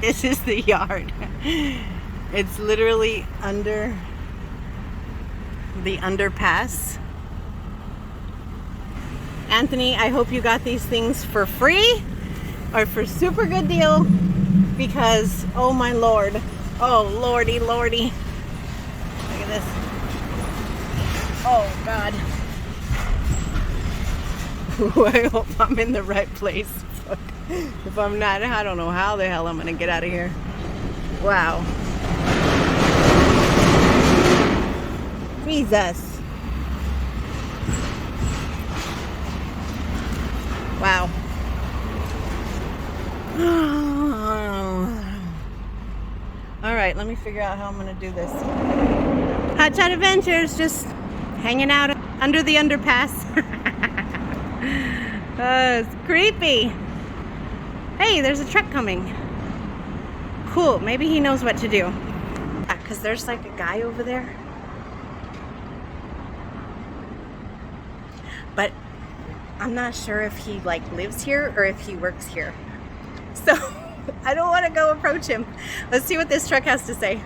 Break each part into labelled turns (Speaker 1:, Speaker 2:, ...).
Speaker 1: This is the yard. It's literally under the underpass. Anthony, I hope you got these things for free or for super good deal, because oh my lord, oh lordy lordy, look at this. Oh god. I hope I'm in the right place. If I'm not, I don't know how the hell I'm gonna get out of here. Wow. Jesus. Wow. All right, let me figure out how I'm gonna do this. Hot Shot Adventures, just hanging out under the underpass. It's creepy. Hey, there's a truck coming. Cool, maybe he knows what to do. Because there's like a guy over there. But I'm not sure if he like lives here or if he works here. So I don't want to go approach him. Let's see what this truck has to say.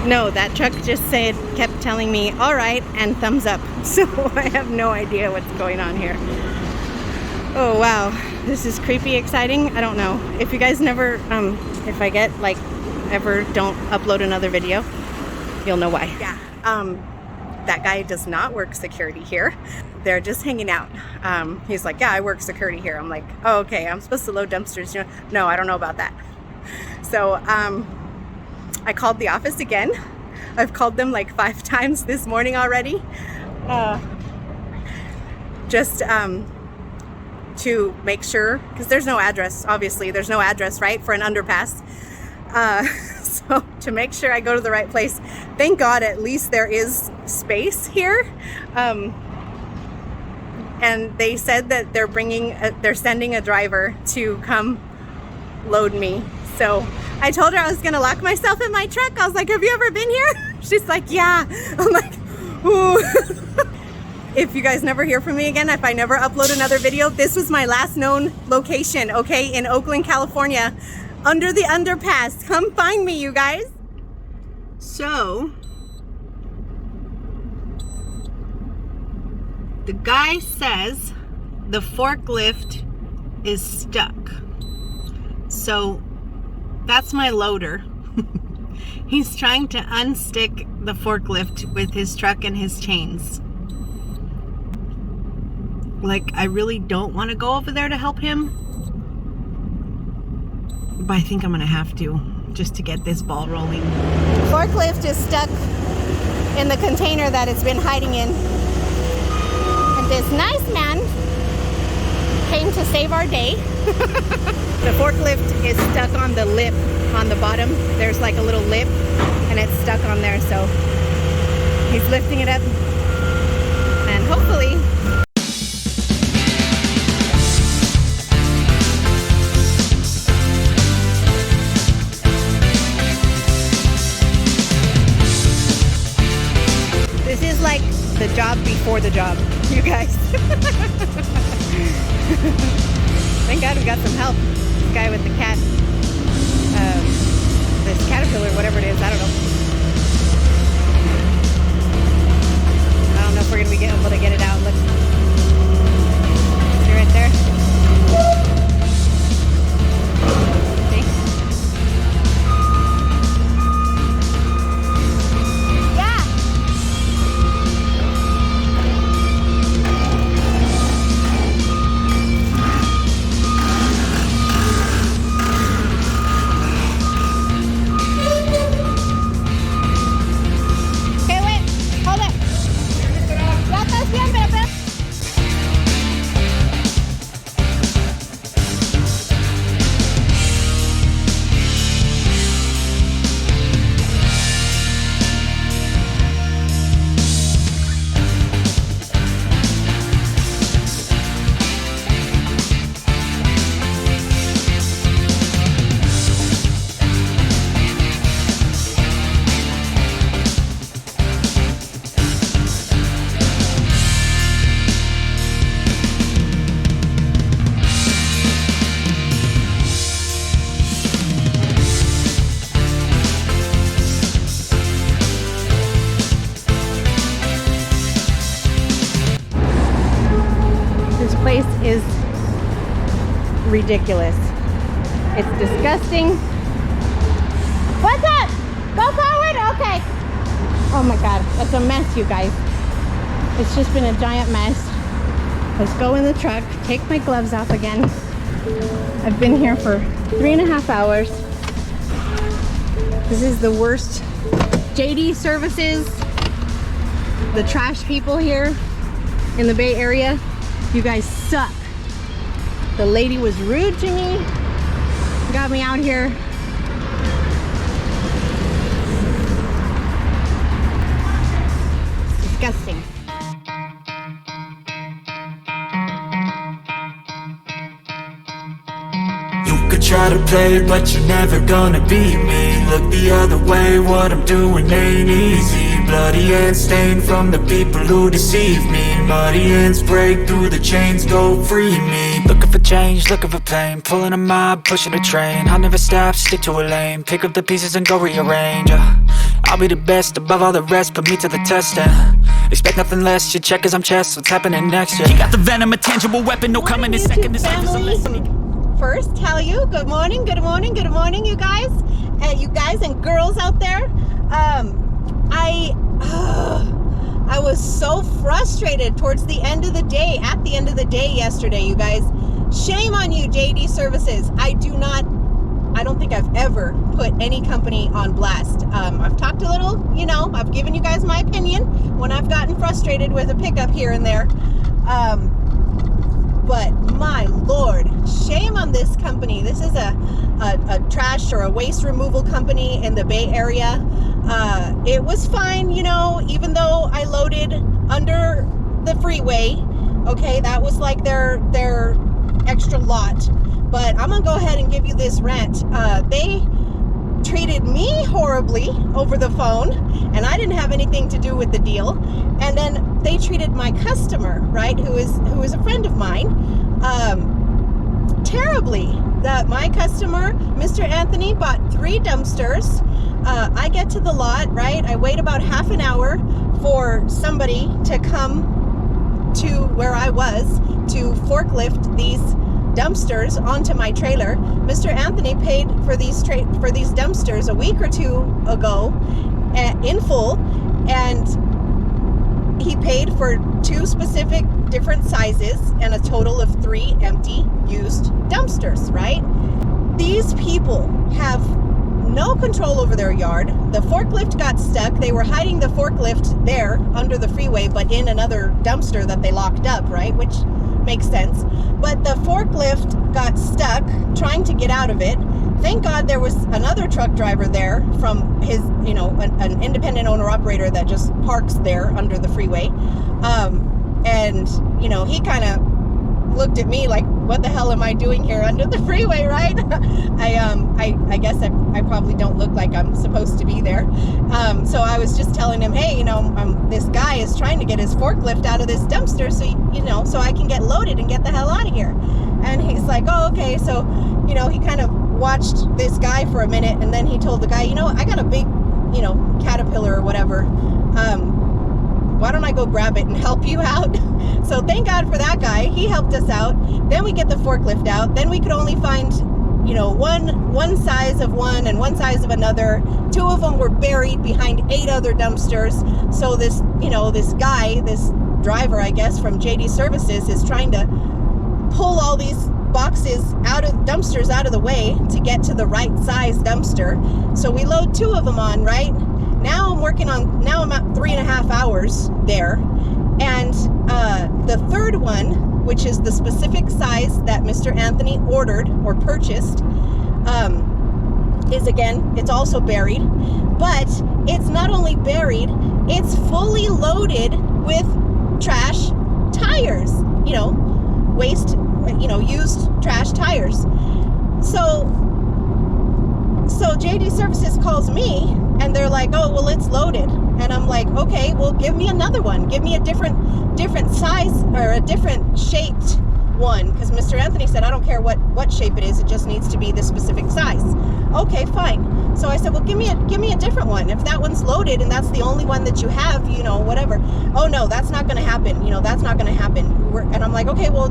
Speaker 1: No, that truck just kept telling me, all right, and thumbs up. So I have no idea what's going on here. Oh, wow. This is creepy exciting. I don't know. If you guys never, if I get like, ever don't upload another video, you'll know why. Yeah. That guy does not work security here. They're just hanging out. He's like, yeah, I work security here. I'm like, oh, okay, I'm supposed to load dumpsters. You know? No, I don't know about that. So I called the office again. I've called them like 5 times this morning already. Just to make sure, because there's no address, obviously. There's no address, right, for an underpass. So to make sure I go to the right place. Thank God at least there is space here. And they said that they're sending a driver to come load me. So I told her I was gonna lock myself in my truck. I was like, have you ever been here? She's like, yeah. I'm like, ooh. If you guys never hear from me again, if I never upload another video, this was my last known location, okay, in Oakland, California, under the underpass. Come find me, you guys. So, the guy says the forklift is stuck. So, that's my loader. He's trying to unstick the forklift with his truck and his chains. Like, I really don't want to go over there to help him, but I think I'm gonna have to, just to get this ball rolling. Forklift is stuck in the container that it's been hiding in. And this nice man came to save our day. The forklift is stuck on the lip on the bottom. There's like a little lip and it's stuck on there, so he's lifting it up and hopefully this is like the job before the job, you guys. Thank God we got some help. This guy with the cat, this caterpillar, whatever it is, I don't know. I don't know if we're gonna be able to get it out. Look, see right there. See? Yeah. ridiculous. It's disgusting. What's up? Go forward? Okay. Oh my God, it's a mess, you guys. It's just been a giant mess. Let's go in the truck, take my gloves off again. I've been here for 3.5 hours. This is the worst. JD Services, the trash people here in the Bay Area, you guys suck. The lady was rude to me, got me out here. It's disgusting.
Speaker 2: Try to play, but you're never gonna beat me. Look the other way, what I'm doing ain't easy. Bloody hands stained from the people who deceive me. Muddy hands break through the chains, go free me. Looking for change, looking for pain. Pulling a mob, pushing a train. I'll never stop, stick to a lane. Pick up the pieces and go rearrange. I'll be the best above all the rest, put me to the test. Expect nothing less, you check as I'm chess. What's happening next? You got the venom, a tangible weapon, no coming in second. This life is a lesson.
Speaker 1: First tell you good morning, good morning, good morning, you guys and girls out there. I was so frustrated towards the end of the day, at the end of the day yesterday, you guys. Shame on you, JD Services. I don't think I've ever put any company on blast. I've talked a little, you know, I've given you guys my opinion when I've gotten frustrated with a pickup here and there. But my Lord, shame on this company. This is a trash or a waste removal company in the Bay Area. It was fine, you know, even though I loaded under the freeway. Okay, that was like their extra lot. But I'm gonna go ahead and give you this rant. They treated me horribly over the phone, and I didn't have anything to do with the deal. And then they treated my customer, right, who is a friend of mine, terribly. My customer, Mr. Anthony, bought 3 dumpsters. I get to the lot, right? I wait about half an hour for somebody to come to where I was to forklift these dumpsters onto my trailer. Mr. Anthony paid for these dumpsters a week or 2 ago in full, and he paid for 2 specific different sizes and a total of 3 empty used dumpsters, right? These people have no control over their yard. The forklift got stuck. They were hiding the forklift there under the freeway, but in another dumpster that they locked up, right? Which makes sense. But the forklift got stuck trying to get out of it. Thank God there was another truck driver there from his, you know, an independent owner operator that just parks there under the freeway. And, you know, he kind of looked at me like, what the hell am I doing here under the freeway, right? I guess I probably don't look like I'm supposed to be there. So I was just telling him, hey, you know, this guy is trying to get his forklift out of this dumpster, so, you know, so I can get loaded and get the hell out of here. And he's like, oh, okay. So, you know, he kind of watched this guy for a minute, and then he told the guy, you know, I got a big, you know, Caterpillar or whatever. Why don't I go grab it and help you out? So thank God for that guy. He helped us out. Then we get the forklift out. Then we could only find, you know, one size of one and one size of another. 2 of them were buried behind 8 other dumpsters. So this, you know, this guy, this driver, I guess, from JD Services is trying to pull all these boxes out of dumpsters out of the way to get to the right size dumpster. So we load 2 of them on, right? Now I'm at 3.5 hours there. And the third one, which is the specific size that Mr. Anthony ordered or purchased, is, again, it's also buried. But it's not only buried, it's fully loaded with trash tires, you know, waste, you know, used trash tires. So JD Services calls me, and they're like, oh, well, it's loaded. And I'm like, okay, well, give me another one. Give me a different size or a different shaped one. Because Mr. Anthony said, I don't care what shape it is. It just needs to be this specific size. Okay, fine. So so I said, well, give me a different one. If that one's loaded and that's the only one that you have, you know, whatever. Oh no, that's not going to happen. You know, that's not going to happen. And I'm like, okay, well,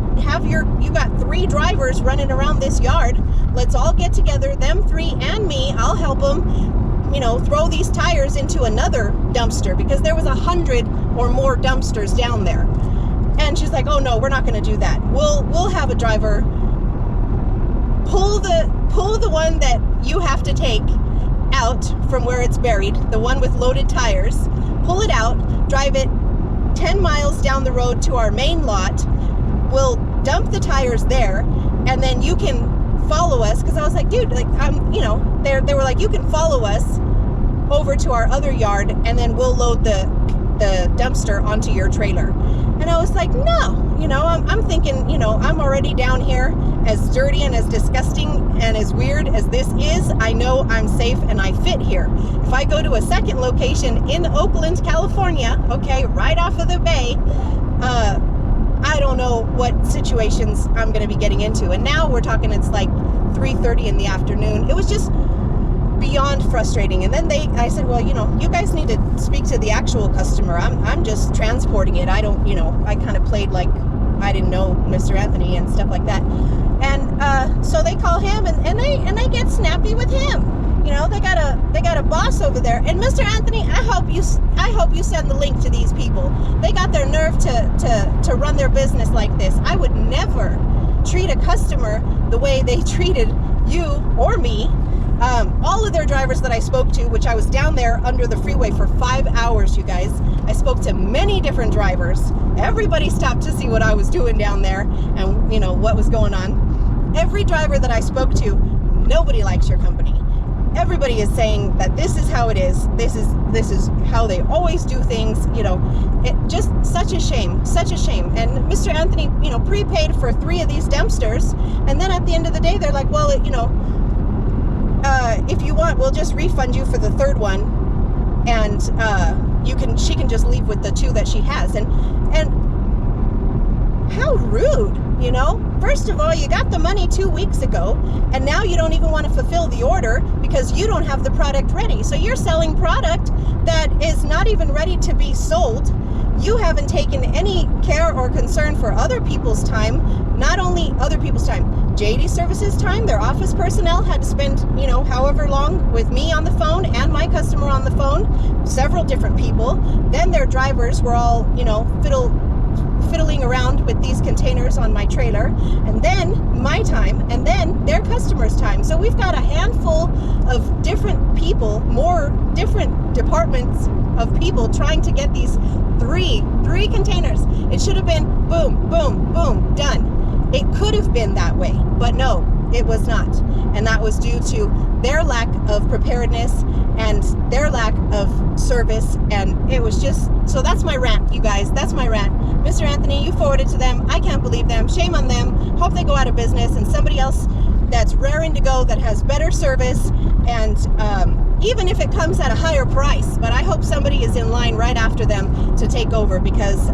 Speaker 1: you got 3 drivers running around this yard. Let's all get together, them 3 and me. I'll help them, you know, throw these tires into another dumpster, because there was 100 or more dumpsters down there. And she's like, oh no, we're not going to do that. We'll have a driver pull the one that you have to take out from where it's buried, the one with loaded tires, pull it out, drive it 10 miles down the road to our main lot. We'll dump the tires there, and then you can follow us. Because I was like, dude, like, you know, they were like, you can follow us over to our other yard, and then we'll load the dumpster onto your trailer. And I was like, no, you know, I'm thinking, you know, I'm already down here, as dirty and as disgusting and as weird as this is. I know I'm safe and I fit here. If I go to a second location in Oakland, California, okay, right off of the bay, I don't know what situations I'm going to be getting into. And now we're talking, it's like 3:30 in the afternoon. It was just beyond frustrating. And then I said, well, you know, you guys need to speak to the actual customer. I'm just transporting it. I don't, you know, I kind of played like I didn't know Mr. Anthony and stuff like that. And so they call him, and they get snappy with him. You know, they got a boss over there. And Mr. Anthony, I hope you send the link to these people. They got their nerve to run their business like this. I would never treat a customer the way they treated you or me. All of their drivers that I spoke to, which I was down there under the freeway for 5 hours, you guys. I spoke to many different drivers. Everybody stopped to see what I was doing down there and, you know, what was going on. Every driver that I spoke to, nobody likes your company. Everybody is saying that this is how it is. This is how they always do things. You know, it just such a shame. And Mr. Anthony, you know, prepaid for 3 of these dumpsters, and then at the end of the day, they're like, well, you know, if you want, we'll just refund you for the 3rd one, and she can just leave with the 2 that she has. And how rude, you know? First of all, you got the money 2 weeks ago, and now you don't even want to fulfill the order because you don't have the product ready. So you're selling product that is not even ready to be sold. You haven't taken any care or concern for other people's time. Not only other people's time, JD Services time. Their office personnel had to spend, you know, however long with me on the phone and my customer on the phone, several different people. Then their drivers were all, you know, fiddling around with these containers on my trailer, and then my time, and then their customers' time. So we've got a handful of different people, more different departments of people trying to get these three containers. It should have been boom, boom, boom, done. It could have been that way, but no, it was not. And that was due to their lack of preparedness and their lack of service. And it was just, so that's my rant, you guys. That's my rant. Mr. Anthony, you forwarded to them. I can't believe them. Shame on them. Hope they go out of business, and somebody else that's raring to go, that has better service, and even if it comes at a higher price. But I hope somebody is in line right after them to take over, because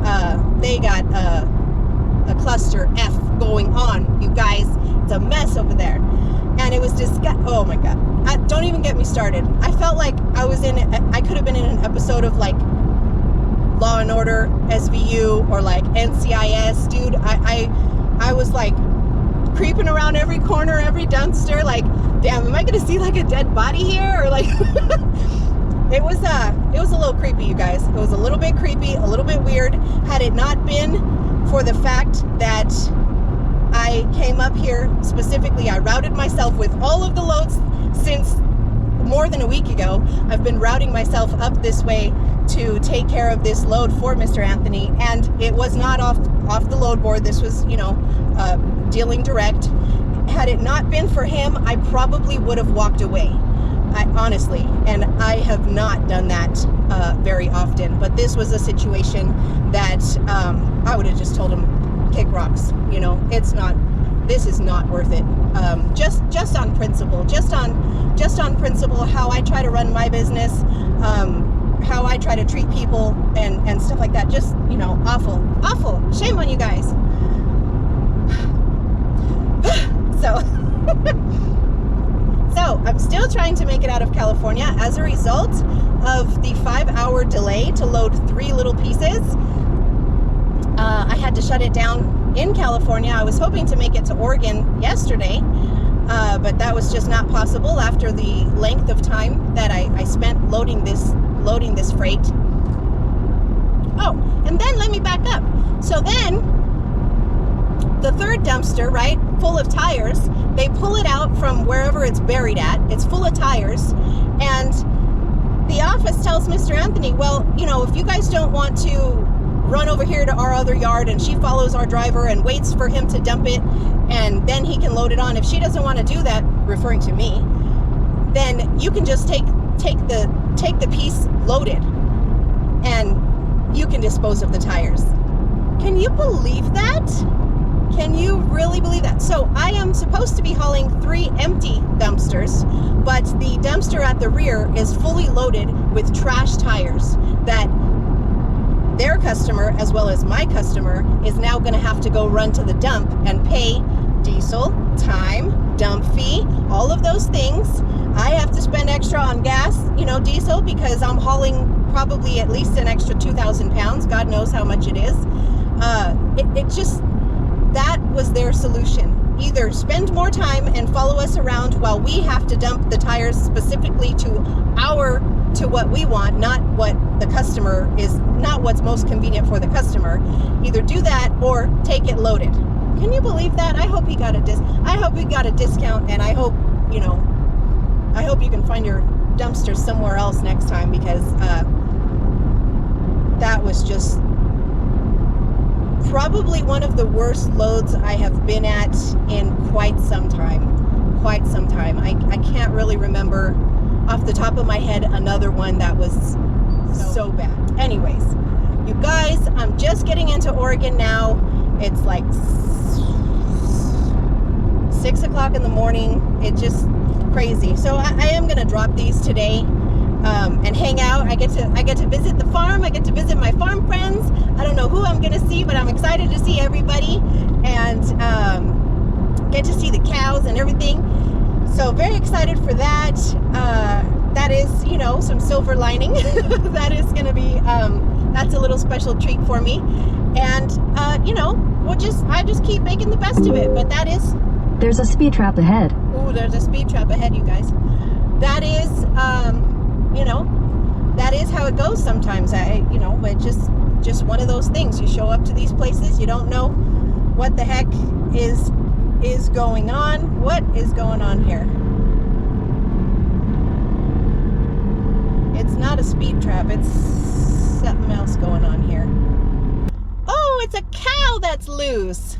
Speaker 1: they got a cluster F going on, you guys. It's a mess over there. And it was oh my God. Don't even get me started. I felt like I could have been in an episode of like Law and Order, SVU, or like NCIS, dude. I was like creeping around every corner, every dumpster, like, damn, am I gonna see like a dead body here? Or like it was a little creepy, you guys. It was a little bit creepy, a little bit weird. Had it not been for the fact that I came up here specifically, I routed myself with all of the loads since more than a week ago. I've been routing myself up this way to take care of this load for Mr. Anthony, and it was not off the load board. This was, you know, dealing direct. Had it not been for him, I probably would have walked away. Honestly, and I have not done that very often, but this was a situation that I would have just told him, kick rocks. You know, this is not worth it. Just on principle, just on principle, how I try to run my business, how I try to treat people and stuff like that. Just, you know, awful. Shame on you guys. So So I'm still trying to make it out of California. As a result of the 5-hour delay to load 3 little pieces, I had to shut it down in California. I was hoping to make it to Oregon yesterday, but that was just not possible after the length of time that I spent loading this freight. Oh, and then let me back up. So then the third dumpster, right, full of tires, they pull it out from wherever it's buried at. It's full of tires. And the office tells Mr. Anthony, well, you know, if you guys don't want to run over here to our other yard, and she follows our driver and waits for him to dump it, and then he can load it on. If she doesn't want to do that, referring to me, then you can just take the piece loaded, and you can dispose of the tires. Can you believe that? Can you really believe that? So I am supposed to be hauling 3 empty dumpsters, but the dumpster at the rear is fully loaded with trash tires that their customer, as well as my customer, is now going to have to go run to the dump and pay diesel, time, dump fee, all of those things. I have to spend extra on gas, you know, diesel, because I'm hauling probably at least an extra 2,000 pounds. God knows how much it is. It just, that was their solution. Either spend more time and follow us around while we have to dump the tires specifically to what we want, not what the customer is, not what's most convenient for the customer. Either do that or take it loaded. Can you believe that? I hope he got a discount, and I hope, you know, I hope you can find your dumpster somewhere else next time, because that was just probably one of the worst loads I have been at in quite some time. I can't really remember off the top of my head another one that was so bad. Anyways, you guys, I'm just getting into Oregon now. It's like 6 o'clock in the morning. It's just crazy. So I am gonna drop these today and hang out. I get to visit the farm. I get to visit my farm friends. I don't know who I'm gonna see, but I'm excited to see everybody, and get to see the cows and everything. So very excited for that. That is, you know, some silver lining. That is gonna be that's a little special treat for me, and you know, I just keep making the best of it. But that is,
Speaker 3: there's a speed trap ahead.
Speaker 1: Oh, there's a speed trap ahead, you guys. That is, you know, that is how it goes sometimes. You know, it's just one of those things. You show up to these places, you don't know what the heck is going on. What is going on here? It's not a speed trap. It's something else going on here. Oh, it's a cow that's loose.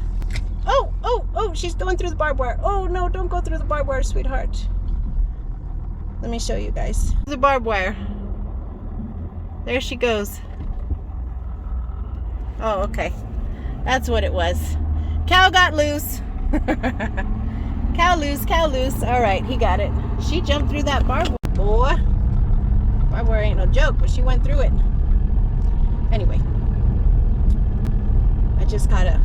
Speaker 1: Oh, she's going through the barbed wire. Oh, no, don't go through the barbed wire, sweetheart. Let me show you guys. The barbed wire. There she goes. Oh, okay. That's what it was. Cow got loose. Cow loose. All right, he got it. She jumped through that barbed wire. Boy, barbed wire ain't no joke, but she went through it. Anyway, I just got a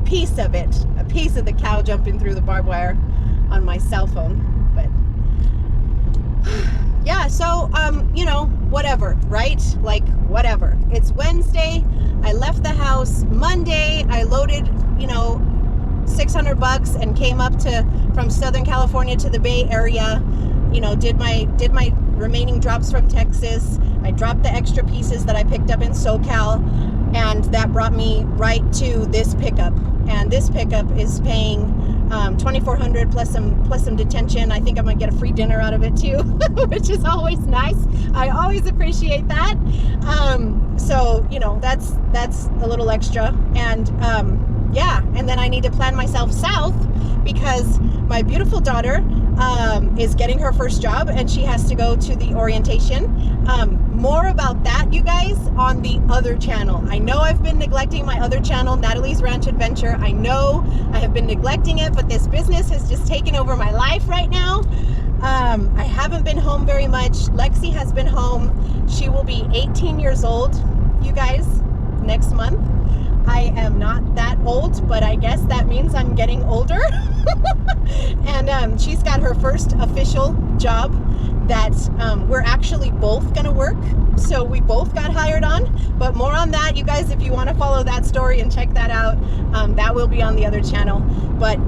Speaker 1: piece of it, a piece of the cow jumping through the barbed wire on my cell phone. But yeah, so you know, whatever, right? Like, whatever. It's Wednesday. I left the house Monday. I loaded, you know, $600 and came up from Southern California to the Bay Area. You know, did my remaining drops from Texas. I dropped the extra pieces that I picked up in SoCal, and that brought me right to this pickup. And this pickup is paying $2,400 plus some detention. I think I might get a free dinner out of it too, which is always nice. I always appreciate that. So you know, that's a little extra. And yeah, and then I need to plan myself south because my beautiful daughter is getting her first job, and she has to go to the orientation. More about that, you guys, on the other channel. I know I've been neglecting my other channel, Natalie's Ranch Adventure. I know I have been neglecting it, but this business has just taken over my life right now. I haven't been home very much. Lexi has been home. She will be 18 years old, you guys, next month. I am not that old, but I guess that means I'm getting older. And she's got her first official job that we're actually both gonna work. So we both got hired on, but more on that, you guys, if you want to follow that story and check that out, that will be on the other channel. But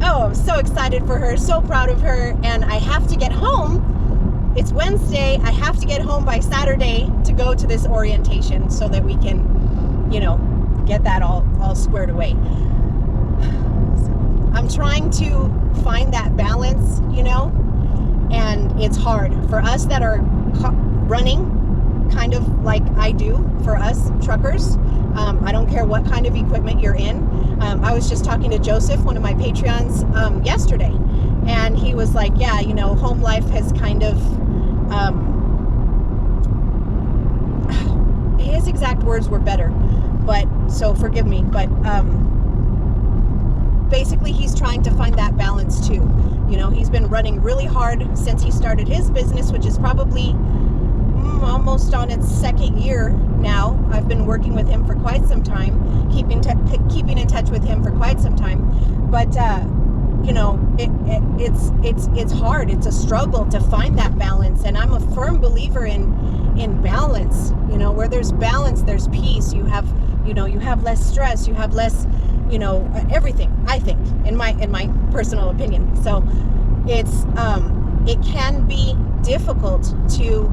Speaker 1: oh, I'm so excited for her, so proud of her, and I have to get home. It's Wednesday. I have to get home by Saturday to go to this orientation so that we can, you know, get that all squared away. So I'm trying to find that balance, you know, and it's hard for us that are running kind of like I do for us truckers. I don't care what kind of equipment you're in. I was just talking to Joseph, one of my Patreons, yesterday, and he was like, yeah, you know, home life has kind of, his exact words were better, but so forgive me, but basically he's trying to find that balance too. You know, he's been running really hard since he started his business, which is probably almost on its second year now. I've been working with him for quite some time, keeping in touch with him for quite some time. But you know, it's hard. It's a struggle to find that balance, and I'm a firm believer in balance. You know, where there's balance, there's peace. You have, you know, you have less stress. You have less, you know, everything. I think, in my personal opinion. So it's it can be difficult to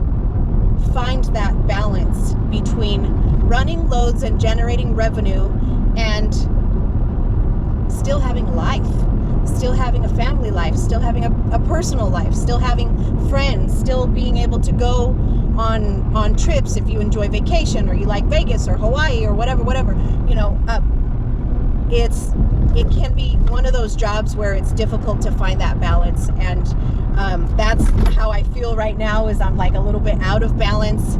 Speaker 1: find that balance between running loads and generating revenue and still having a life, still having a family life, still having a personal life, still having friends, still being able to go on trips if you enjoy vacation or you like Vegas or Hawaii or whatever, you know. It can be one of those jobs where it's difficult to find that balance, and that's how I feel right now. Is I'm like a little bit out of balance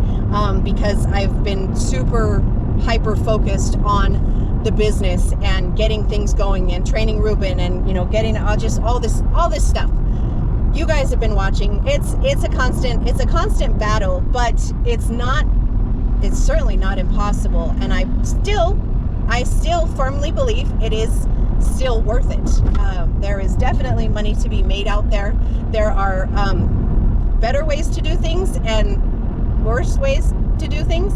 Speaker 1: because I've been super hyper focused on the business and getting things going and training Ruben and, you know, getting just all this stuff. You guys have been watching. It's a constant battle, but it's certainly not impossible, and I still firmly believe it is still worth it. There is definitely money to be made out there. There are better ways to do things and worse ways to do things,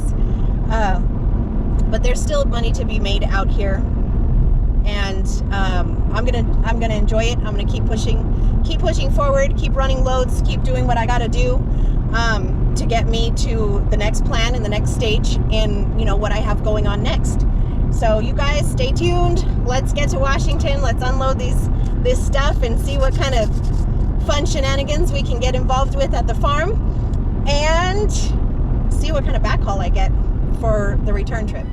Speaker 1: but there's still money to be made out here, and I'm gonna enjoy it. I'm gonna keep pushing forward, keep running loads, keep doing what I gotta do to get me to the next plan and the next stage in, you know, what I have going on next. So you guys stay tuned. Let's get to Washington. Let's unload this stuff and see what kind of fun shenanigans we can get involved with at the farm, and see what kind of backhaul I get for the return trip.